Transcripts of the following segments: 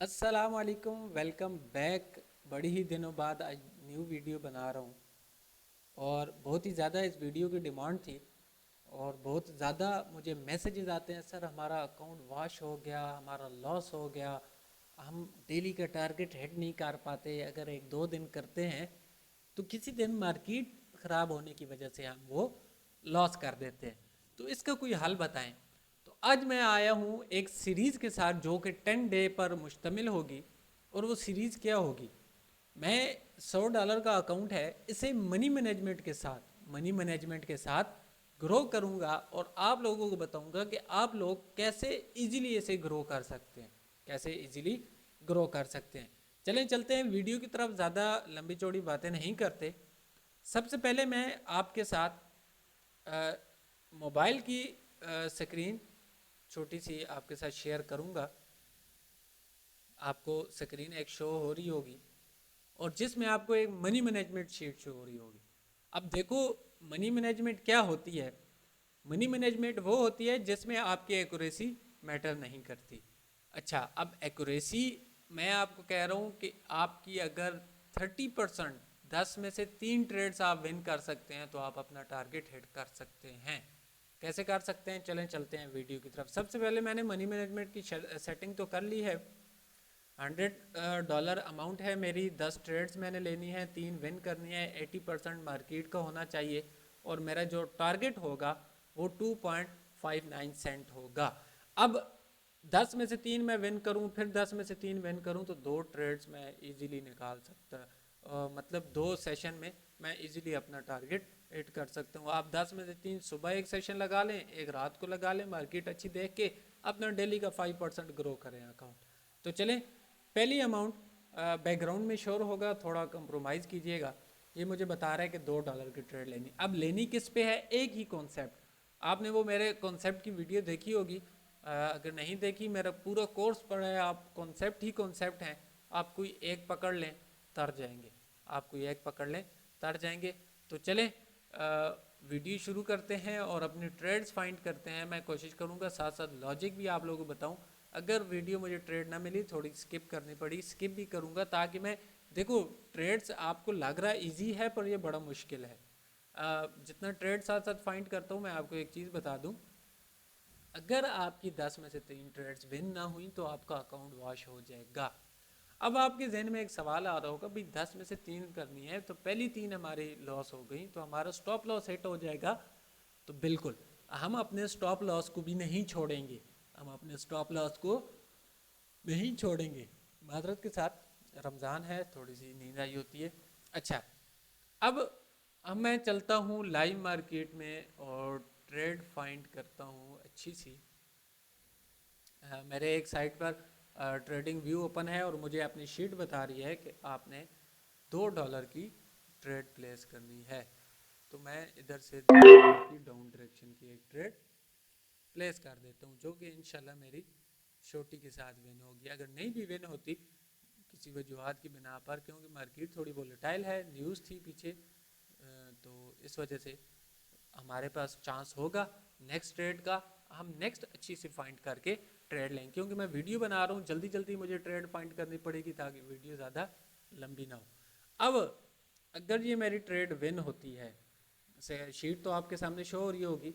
अस्सलाम वालेकुम, welcome back. बड़ी ही दिनों बाद आज न्यू वीडियो बना रहा हूँ और बहुत ही ज़्यादा इस वीडियो की डिमांड थी और बहुत ज़्यादा मुझे मैसेजेस आते हैं, सर हमारा अकाउंट वॉश हो गया, हमारा लॉस हो गया, हम डेली का टारगेट हिट नहीं कर पाते, अगर एक दो दिन करते हैं तो किसी दिन मार्केट ख़राब होने की वजह से हम वो लॉस कर देते हैं। तो इसका कोई हल बताएं। तो आज मैं आया हूँ एक सीरीज़ के साथ जो कि 10 डे पर मुश्तमिल होगी। और वो सीरीज़ क्या होगी, मैं $100 का अकाउंट है, इसे मनी मैनेजमेंट के साथ ग्रो करूँगा और आप लोगों को बताऊँगा कि आप लोग कैसे इजीली इसे ग्रो कर सकते हैं, कैसे इजीली ग्रो कर सकते हैं। चलें चलते हैं वीडियो की तरफ, ज़्यादा लंबी चौड़ी बातें नहीं करते। सबसे पहले मैं आपके साथ मोबाइल की स्क्रीन छोटी सी आपके साथ शेयर करूंगा। आपको स्क्रीन एक शो हो रही होगी और जिसमें आपको एक मनी मैनेजमेंट शीट शो हो रही होगी। अब देखो, मनी मैनेजमेंट क्या होती है। मनी मैनेजमेंट वो होती है जिसमें आपकी एक्यूरेसी मैटर नहीं करती। अच्छा, अब एक्यूरेसी मैं आपको कह रहा हूँ कि आपकी अगर 30%, 10 में से 3 ट्रेड्स आप विन कर सकते हैं तो आप अपना टारगेट हिट कर सकते हैं। कैसे कर सकते हैं, चलें चलते हैं वीडियो की तरफ। सबसे पहले मैंने मनी मैनेजमेंट की सेटिंग तो कर ली है। $100 अमाउंट है मेरी, 10 ट्रेड्स मैंने लेनी है, 3 विन करनी है, 80% मार्केट का होना चाहिए और मेरा जो टारगेट होगा वो 2.59 सेंट होगा। अब 10 में से 3 मैं विन करूं, फिर 10 में से 3 विन करूं तो 2 ट्रेड्स मैं इजीली निकाल सकता, मतलब 2 सेशन में मैं इजीली अपना टारगेट हिट कर सकता हूँ। आप 10 में से 3 सुबह एक सेशन लगा लें, एक रात को लगा लें, मार्केट अच्छी देख के अपना डेली का 5% ग्रो करें अकाउंट। तो चलें, पहली अमाउंट बैकग्राउंड में श्योर होगा, थोड़ा कंप्रोमाइज़ कीजिएगा। ये मुझे बता रहा है कि $2 की ट्रेड लेनी। अब लेनी किस पे है, एक ही कॉन्सेप्ट। आपने वो मेरे कॉन्सेप्ट की वीडियो देखी होगी, अगर नहीं देखी मेरा पूरा कोर्स पढ़ा है, आप कॉन्सेप्ट ही कॉन्सेप्ट हैं। आप कोई एक पकड़ लें तर जाएंगे, आप कोई एक पकड़ लें तर जाएंगे। तो चलें वीडियो शुरू करते हैं और अपनी ट्रेड्स फाइंड करते हैं। मैं कोशिश करूँगा साथ साथ लॉजिक भी आप लोगों को बताऊँ। अगर वीडियो मुझे ट्रेड ना मिली, थोड़ी स्किप करनी पड़ी, स्किप भी करूँगा ताकि मैं देखो, ट्रेड्स आपको लग रहा है ईजी है पर ये बड़ा मुश्किल है। जितना ट्रेड साथ साथ फाइंड करता हूँ, मैं आपको एक चीज़ बता दूँ, अगर आपकी 10 में से 3 ट्रेड्स विन ना हुई तो आपका अकाउंट वॉश हो जाएगा। अब आपके जहन में एक सवाल आ रहा होगा, भाई 10 में से 3 करनी है तो पहली 3 हमारी लॉस हो गई तो हमारा स्टॉप लॉस हिट हो जाएगा। तो बिल्कुल, हम अपने स्टॉप लॉस को भी नहीं छोड़ेंगे, हम अपने स्टॉप लॉस को नहीं छोड़ेंगे। माजरत के साथ, रमज़ान है, थोड़ी सी नींद आई होती है। अच्छा, अब मैं चलता हूँ लाइव मार्केट में और ट्रेड फाइंड करता हूँ अच्छी सी। मेरे एक साइट पर ट्रेडिंग व्यू ओपन है और मुझे अपनी शीट बता रही है कि आपने $2 की ट्रेड प्लेस करनी है। तो मैं इधर से $2 की डाउन डायरेक्शन की एक ट्रेड प्लेस कर देता हूँ, जो कि इंशाल्लाह मेरी छोटी के साथ विन होगी। अगर नहीं भी विन होती किसी वजूहत की बिना पर, क्योंकि मार्केट थोड़ी वोलेटाइल है, न्यूज़ थी पीछे, तो इस वजह से हमारे पास चांस होगा नेक्स्ट ट्रेड का। हम नेक्स्ट अच्छी सी फाइंड करके ट्रेड लेंगे, क्योंकि मैं वीडियो बना रहा हूँ, जल्दी जल्दी मुझे ट्रेड फाइंड करनी पड़ेगी ताकि वीडियो ज़्यादा लंबी ना हो। अब अगर ये मेरी ट्रेड विन होती है, शीट तो आपके सामने शो हो रही होगी,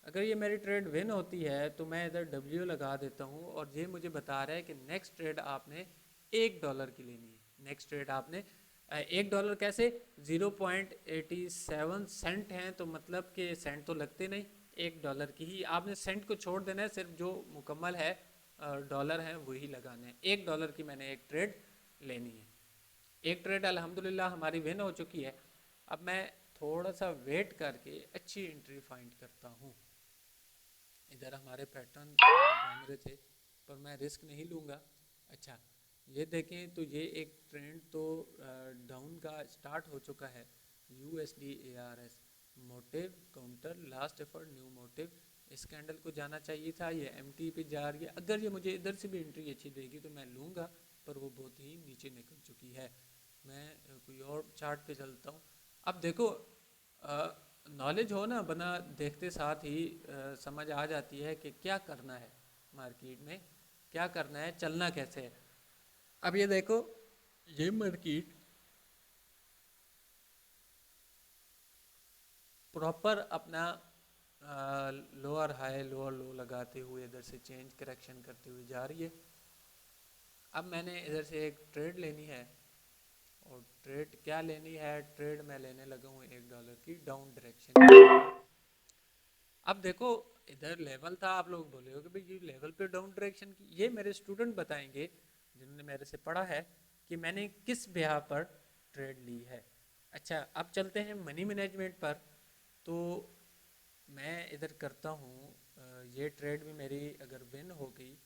अगर ये मेरी ट्रेड विन होती है तो मैं इधर डब्ल्यू लगा देता हूँ और ये मुझे बता रहा है कि नेक्स्ट ट्रेड आपने $1 की लेनी है। नेक्स्ट ट्रेड आपने $1 कैसे, 0.87 हैं, तो मतलब कि सेंट तो लगते नहीं, $1 की ही आपने सेंट को छोड़ देना है, सिर्फ जो मुकम्मल है डॉलर हैं वही लगाने हैं। $1 की मैंने एक ट्रेड लेनी है। एक ट्रेड अल्हम्दुलिल्लाह हमारी विन हो चुकी है। अब मैं थोड़ा सा वेट करके अच्छी एंट्री फाइंड करता हूँ। इधर हमारे पैटर्न बन रहे थे पर मैं रिस्क नहीं लूँगा। अच्छा, ये देखें तो ये एक ट्रेंड तो डाउन का स्टार्ट हो चुका है। USD ARS motive counter last effort new motive, इस कैंडल को जाना चाहिए था, ये MT पे जा रही है। अगर ये मुझे इधर से भी एंट्री अच्छी देगी तो मैं लूँगा, पर वो बहुत ही नीचे निकल चुकी है। मैं कोई और चार्ट पे चलता हूँ। अब देखो, नॉलेज हो ना, बना देखते साथ ही समझ आ जाती है कि क्या करना है मार्केट में, क्या करना है, चलना कैसे है। अब ये देखो, ये मार्केट प्रॉपर अपना लोअर हाई लोअर लो लगाते हुए इधर से चेंज करेक्शन करते हुए जा रही है। अब मैंने इधर से एक ट्रेड लेनी है, और ट्रेड क्या लेनी है, ट्रेड मैं लेने लगा हूँ $1 की डाउन डायरेक्शन। अब देखो, इधर लेवल था, आप लोग बोले हो कि भाई ये लेवल पे डाउन डायरेक्शन की, ये मेरे स्टूडेंट बताएंगे जिन्होंने मेरे से पढ़ा है कि मैंने किस ब्याह पर ट्रेड ली है। अच्छा, अब चलते हैं मनी मैनेजमेंट पर। तो मैं इधर करता हूँ, ये ट्रेड भी मेरी अगर विन हो गई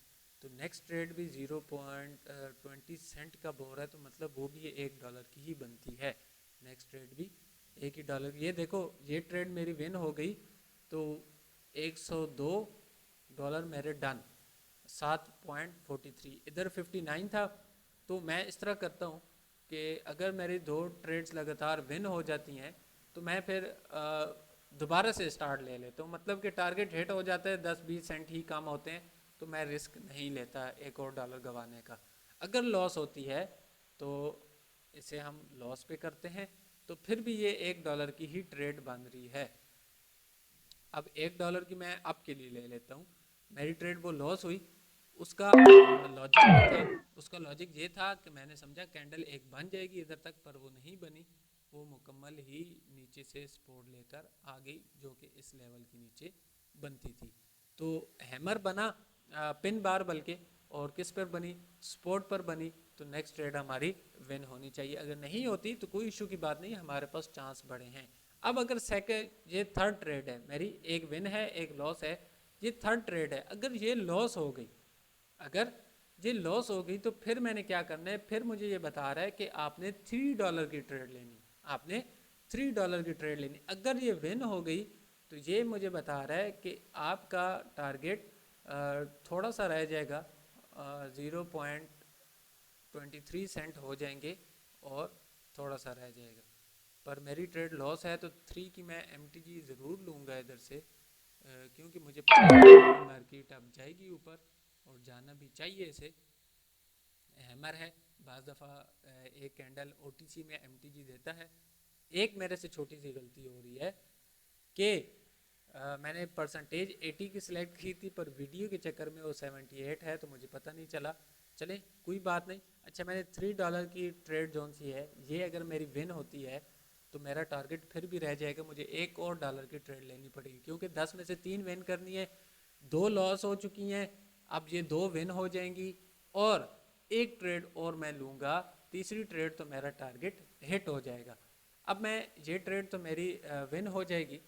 तो नेक्स्ट ट्रेड भी 0.20 का बोल रहा है, तो मतलब वो भी $1 की ही बनती है। नेक्स्ट ट्रेड भी $1 की। ये देखो, ये ट्रेड मेरी विन हो गई तो $102 मेरे डन। 7.43, इधर 59 था। तो मैं इस तरह करता हूँ कि अगर मेरी 2 ट्रेड्स लगातार विन हो जाती हैं तो मैं फिर दोबारा से स्टार्ट ले लेता हूँ। मतलब कि टारगेट हिट हो जाता है, 10-20 सेंट ही कम होते हैं, तो मैं रिस्क नहीं लेता एक और डॉलर गंवाने का। अगर लॉस होती है तो इसे हम लॉस पे करते हैं, तो फिर भी ये $1 की ही ट्रेड बन रही है। अब $1 की मैं अप के लिए ले लेता हूँ। मेरी ट्रेड वो लॉस हुई, उसका लॉजिक था, उसका लॉजिक ये था कि मैंने समझा कैंडल एक बन जाएगी इधर तक, पर वो नहीं बनी। वो मुकम्मल ही नीचे से सपोर्ट लेकर आ गई, जो कि इस लेवल के नीचे बनती थी। तो हैमर बना, पिन बार बल्कि, और किस पर बनी, सपोर्ट पर बनी। तो नेक्स्ट ट्रेड हमारी विन होनी चाहिए। अगर नहीं होती तो कोई इशू की बात नहीं, हमारे पास चांस बड़े हैं। अब अगर सेकंड, ये थर्ड ट्रेड है मेरी, एक विन है एक लॉस है, ये थर्ड ट्रेड है। अगर ये लॉस हो गई, अगर ये लॉस हो गई तो फिर मैंने क्या करना है, फिर मुझे ये बता रहा है कि आपने $3 की ट्रेड लेनी, आपने $3 की ट्रेड लेनी। अगर ये विन हो गई तो ये मुझे बता रहा है कि आपका टारगेट थोड़ा सा रह जाएगा, 0.23 हो जाएंगे, और थोड़ा सा रह जाएगा। पर मेरी ट्रेड लॉस है तो 3 की मैं MTG ज़रूर लूँगा इधर से, क्योंकि मुझे पता है मार्केट अब जाएगी ऊपर, और जाना भी चाहिए इसे। हैमर है, बाज़ दफ़ा एक कैंडल OTC में MTG देता है। एक मेरे से छोटी सी गलती हो रही है कि मैंने परसेंटेज 80 की सिलेक्ट की थी, पर वीडियो के चक्कर में वो 78 है, तो मुझे पता नहीं चला। चले, कोई बात नहीं। अच्छा, मैंने $3 की ट्रेड जोन सी है, ये अगर मेरी विन होती है तो मेरा टारगेट फिर भी रह जाएगा, मुझे एक और डॉलर की ट्रेड लेनी पड़ेगी, क्योंकि 10 में से 3 विन करनी है, 2 लॉस हो चुकी हैं, अब ये 2 विन हो जाएंगी, और एक ट्रेड और मैं लूँगा, तीसरी ट्रेड तो मेरा टारगेट हिट हो जाएगा। अब मैं, ये ट्रेड तो मेरी विन हो जाएगी।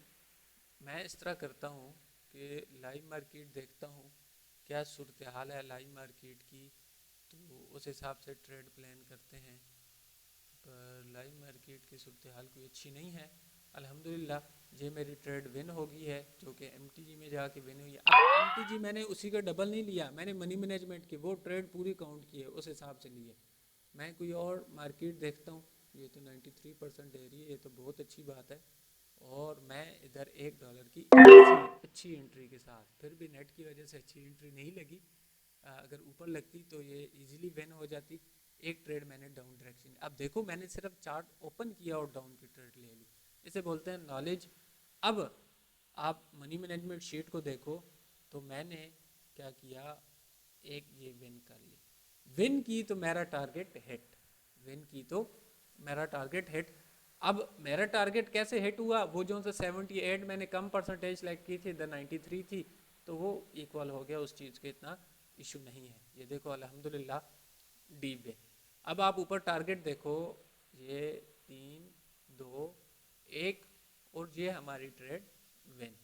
मैं इस तरह करता हूँ कि लाइव मार्केट देखता हूँ क्या सूरत हाल है लाइव मार्केट की, तो उस हिसाब से ट्रेड प्लान करते हैं। पर लाइव मार्केट की सूरत हाल कोई अच्छी नहीं है। अल्हम्दुलिल्लाह ये मेरी ट्रेड विन हो गई है, जो कि MTG में जाके विन हुई है। अब MTG मैंने उसी का डबल नहीं लिया, मैंने मनी मैनेजमेंट की वो ट्रेड पूरी काउंट की है, उस हिसाब से ली है। मैं कोई और मार्केट देखता हूँ, ये तो 93% दे रही है, ये तो बहुत अच्छी बात है। और मैं इधर $1 की अच्छी एंट्री के साथ, फिर भी नेट की वजह से अच्छी एंट्री नहीं लगी, अगर ऊपर लगती तो ये इजीली विन हो जाती। एक ट्रेड मैंने डाउन डायरेक्शन, अब देखो मैंने सिर्फ चार्ट ओपन किया और डाउन की ट्रेड ले ली, इसे बोलते हैं नॉलेज। अब आप मनी मैनेजमेंट शीट को देखो, तो मैंने क्या किया, एक ये विन कर ली, विन की तो मेरा टारगेट हिट, विन की तो मेरा टारगेट हिट। अब मेरा टारगेट कैसे हिट हुआ, वो जो से 78 मैंने कम परसेंटेज सेलेक्ट की थी, इधर 93 थी, तो वो इक्वल हो गया, उस चीज़ के इतना इशू नहीं है। ये देखो अल्हम्दुलिल्लाह डी पे। अब आप ऊपर टारगेट देखो, ये 3, 2, 1, और ये हमारी ट्रेड विन।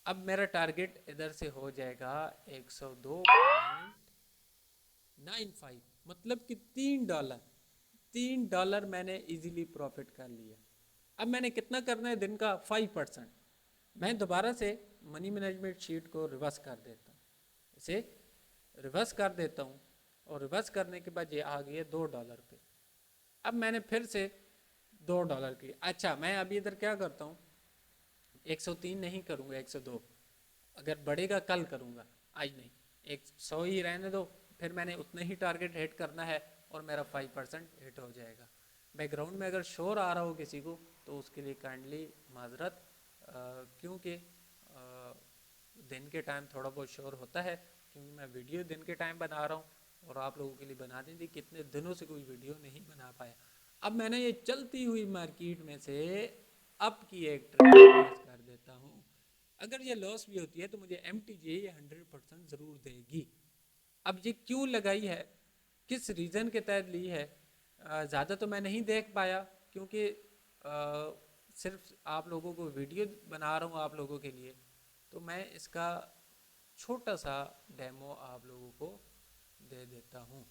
अब मेरा टारगेट इधर से हो जाएगा 102.95, मतलब कि $3 मैंने इजीली प्रॉफिट कर लिया। अब मैंने कितना करना है दिन का, 5%। मैं दोबारा से मनी मैनेजमेंट शीट को रिवर्स कर देता हूँ, इसे रिवर्स कर देता हूँ, और रिवर्स करने के बाद ये आ गई है $2 पे। अब मैंने फिर से $2 की, अच्छा मैं अभी इधर क्या करता हूँ, 103 नहीं करूँगा, 102, अगर बढ़ेगा कल करूँगा, आज नहीं, 100 ही रहने दो, फिर मैंने उतना ही टारगेट हिट करना है और मेरा 5% हिट हो जाएगा। बैकग्राउंड में अगर शोर आ रहा हो किसी को तो उसके लिए काइंडली माजरत, क्योंकि दिन के टाइम थोड़ा बहुत शोर होता है, क्योंकि मैं वीडियो दिन के टाइम बना रहा हूँ और आप लोगों के लिए बना दी थी, कितने दिनों से कोई वीडियो नहीं बना पाया। अब मैंने ये चलती हुई मार्केट में से अप की एक ट्रेड प्लेस कर देता हूँ। अगर ये लॉस भी होती है तो मुझे MTJ 100% ज़रूर देगी। अब ये क्यों लगाई है, किस रीज़न के तहत ली है, ज़्यादा तो मैं नहीं देख पाया, क्योंकि सिर्फ आप लोगों को वीडियो बना रहा हूँ आप लोगों के लिए, तो मैं इसका छोटा सा डेमो आप लोगों को दे देता हूँ।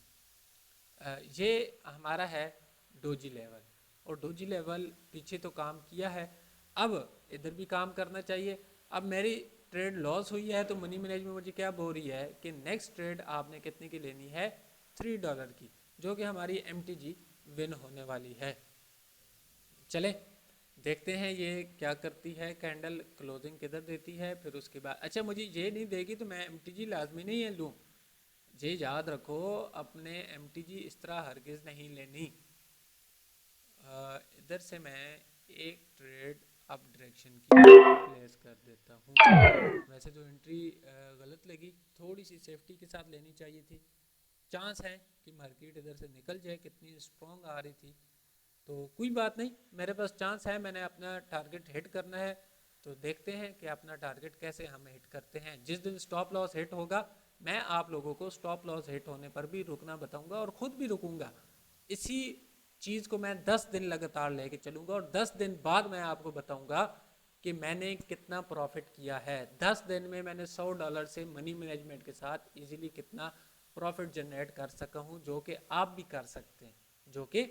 ये हमारा है डोजी लेवल, और डोजी लेवल पीछे तो काम किया है, अब इधर भी काम करना चाहिए। अब मेरी ट्रेड लॉस हुई है तो मनी मैनेजमेंट मुझे क्या बोल रही है कि नेक्स्ट ट्रेड आपने कितने की लेनी है, $3 की, जो कि हमारी MTG विन होने वाली है। चले देखते हैं ये क्या करती है, कैंडल क्लोजिंग किधर देती है। फिर उसके बाद अच्छा मुझे ये नहीं देगी तो मैं MTG लाजमी नहीं है लूँ। ये याद रखो, अपने MTG इस तरह हरगिज़ नहीं लेनी। इधर से मैं एक ट्रेड अप डायरेक्शन की प्लेस कर देता हूँ। वैसे तो एंट्री गलत लगी, थोड़ी सी सेफ्टी के साथ लेनी चाहिए थी। चांस है कि मार्केट इधर से निकल जाए, कितनी स्ट्रॉन्ग आ रही थी, तो कोई बात नहीं, मेरे पास चांस है, मैंने अपना टारगेट हिट करना है। तो देखते हैं कि अपना टारगेट कैसे हम हिट करते हैं। जिस दिन स्टॉप लॉस हिट होगा मैं आप लोगों को स्टॉप लॉस हिट होने पर भी रुकना बताऊंगा और ख़ुद भी रुकूंगा। इसी चीज़ को मैं 10 दिन लगातार लेके चलूंगा और 10 दिन बाद मैं आपको बताऊंगा कि मैंने कितना प्रॉफिट किया है। 10 दिन में मैंने $100 से मनी मैनेजमेंट के साथ इजीली कितना प्रॉफिट जनरेट कर सका हूँ, जो कि आप भी कर सकते हैं, जो कि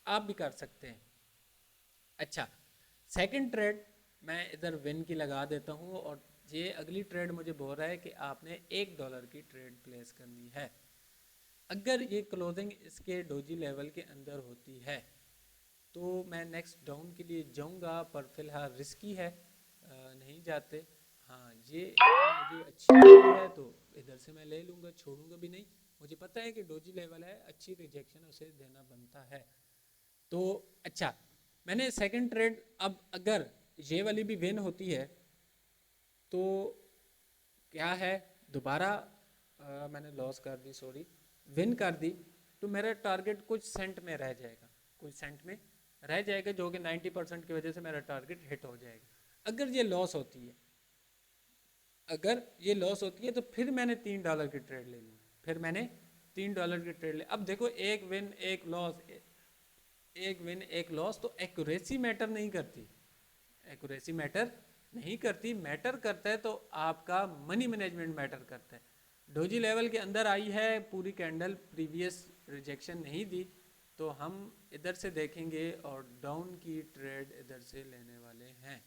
आप भी कर सकते हैं। अच्छा, सेकंड ट्रेड मैं इधर विन की लगा देता हूँ और ये अगली ट्रेड मुझे बोल रहा है कि आपने $1 की ट्रेड प्लेस करनी है। अगर ये क्लोजिंग इसके डोजी लेवल के अंदर होती है तो मैं नेक्स्ट डाउन के लिए जाऊंगा, पर फिलहाल रिस्की है, नहीं जाते। हाँ, ये मुझे अच्छी लगी है तो इधर से मैं ले लूँगा, छोड़ूंगा भी नहीं। मुझे पता है कि डोजी लेवल है, अच्छी रिजेक्शन उसे देना बनता है। तो अच्छा, मैंने सेकंड ट्रेड, अब अगर ये वाली भी विन होती है तो क्या है, दोबारा मैंने लॉस कर दी, सॉरी, विन कर दी, तो मेरा टारगेट कुछ सेंट में रह जाएगा, कुछ सेंट में रह जाएगा, जो कि 90% की वजह से मेरा टारगेट हिट हो जाएगा। अगर ये लॉस होती है, अगर ये लॉस होती है तो फिर मैंने $3 की ट्रेड ले ली, फिर मैंने $3 की ट्रेड ले। अब देखो, एक विन एक लॉस, एक विन एक लॉस, तो एक्यूरेसी मैटर नहीं करती, एक्यूरेसी मैटर नहीं करती, मैटर करता है तो आपका मनी मैनेजमेंट मैटर करता है। डोजी लेवल के अंदर आई है पूरी कैंडल, प्रीवियस रिजेक्शन नहीं दी, तो हम इधर से देखेंगे और डाउन की ट्रेड इधर से लेने वाले हैं।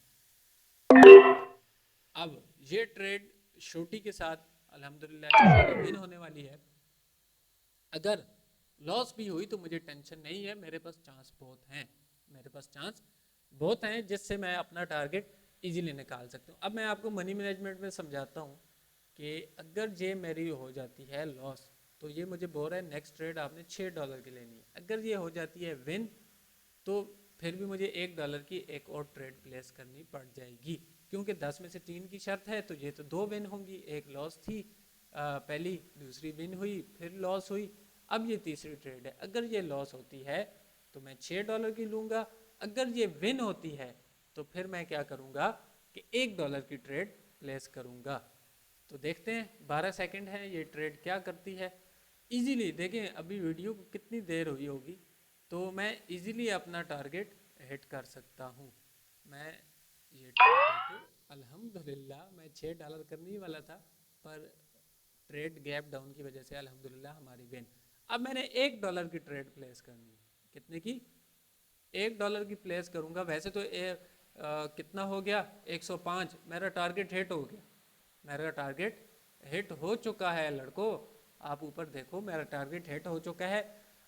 अब ये ट्रेड छोटी के साथ अल्हम्दुलिल्लाह विन होने वाली है। अगर लॉस भी हुई तो मुझे टेंशन नहीं है, मेरे पास चांस बहुत हैं, मेरे पास चांस बहुत हैं जिससे मैं अपना टारगेट इजीली निकाल सकता हूँ। अब मैं आपको मनी मैनेजमेंट में समझाता हूँ कि अगर ये मेरी हो जाती है लॉस तो ये मुझे बोल रहा है नेक्स्ट ट्रेड आपने $6 की लेनी है। अगर ये हो जाती है विन तो फिर भी मुझे $1 की एक और ट्रेड प्लेस करनी पड़ जाएगी, क्योंकि 10 में से 3 की शर्त है, तो ये तो 2 विन होंगी, एक लॉस थी पहली, दूसरी विन हुई, फिर लॉस हुई, अब ये तीसरी ट्रेड है। अगर ये लॉस होती है तो मैं $6 की लूँगा, अगर ये विन होती है तो फिर मैं क्या करूँगा कि $1 की ट्रेड प्लेस करूँगा। तो देखते हैं 12 सेकंड है, ये ट्रेड क्या करती है। इजीली देखें, अभी वीडियो को कितनी देर हुई होगी, तो मैं इजीली अपना टारगेट हिट कर सकता हूँ। मैं ये ट्रेड देखो, अल्हम्दुलिल्लाह मैं $6 करने ही वाला था, पर ट्रेड गैप डाउन की वजह से अल्हम्दुलिल्लाह हमारी विन। अब मैंने $1 की ट्रेड प्लेस करनी है, कितने की, $1 की प्लेस करूँगा। वैसे तो कितना हो गया, 105, मेरा टारगेट हिट हो गया, मेरा टारगेट हिट हो चुका है लड़कों, आप ऊपर देखो, मेरा टारगेट हिट हो चुका है।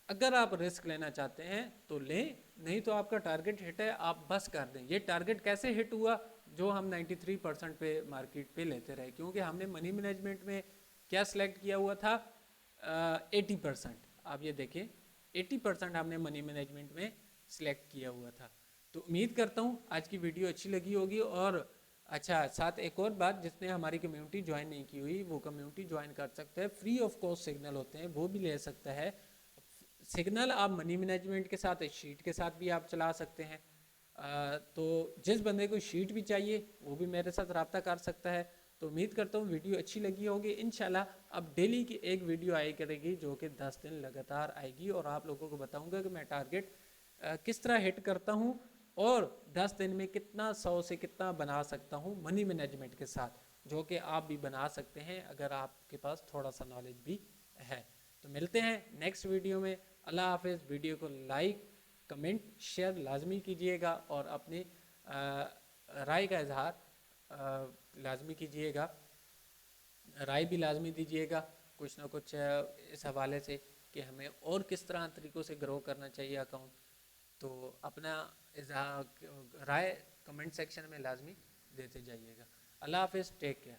अगर आप रिस्क लेना चाहते हैं तो लें, नहीं तो आपका टारगेट हिट है, आप बस कर दें। ये टारगेट कैसे हिट हुआ, जो हम 93% पे मार्केट पे लेते रहे, क्योंकि हमने मनी मैनेजमेंट में क्या सिलेक्ट किया हुआ था, 80%, आप ये देखिए 80% हमने मनी मैनेजमेंट में सिलेक्ट किया हुआ था। तो उम्मीद करता हूँ आज की वीडियो अच्छी लगी होगी। और अच्छा, साथ एक और बात, जिसने हमारी कम्युनिटी ज्वाइन नहीं की हुई वो कम्युनिटी ज्वाइन कर सकते हैं, फ्री ऑफ कॉस्ट सिग्नल होते हैं वो भी ले सकता है। सिग्नल आप मनी मैनेजमेंट के साथ, शीट के साथ भी आप चला सकते हैं। तो जिस बंदे को शीट भी चाहिए वो भी मेरे साथ रब्ता कर सकता है। तो उम्मीद करता हूँ वीडियो अच्छी लगी होगी। इंशाल्लाह अब डेली की एक वीडियो आया करेगी जो कि 10 दिन लगातार आएगी, और आप लोगों को बताऊंगा कि मैं टारगेट किस तरह हिट करता हूँ और 10 दिन में कितना 100 से कितना बना सकता हूँ मनी मैनेजमेंट के साथ, जो कि आप भी बना सकते हैं अगर आपके पास थोड़ा सा नॉलेज भी है। तो मिलते हैं नेक्स्ट वीडियो में। अल्लाह हाफिज़। वीडियो को लाइक कमेंट शेयर लाजमी कीजिएगा और अपनी राय का इजहार लाजमी कीजिएगा, राय भी लाजमी दीजिएगा कुछ ना कुछ इस हवाले से कि हमें और किस तरह तरीक़ों से ग्रो करना चाहिए अकाउंट। तो अपना राय कमेंट सेक्शन में लाजमी देते जाइएगा। अल्लाह हाफिज़, टेक केयर।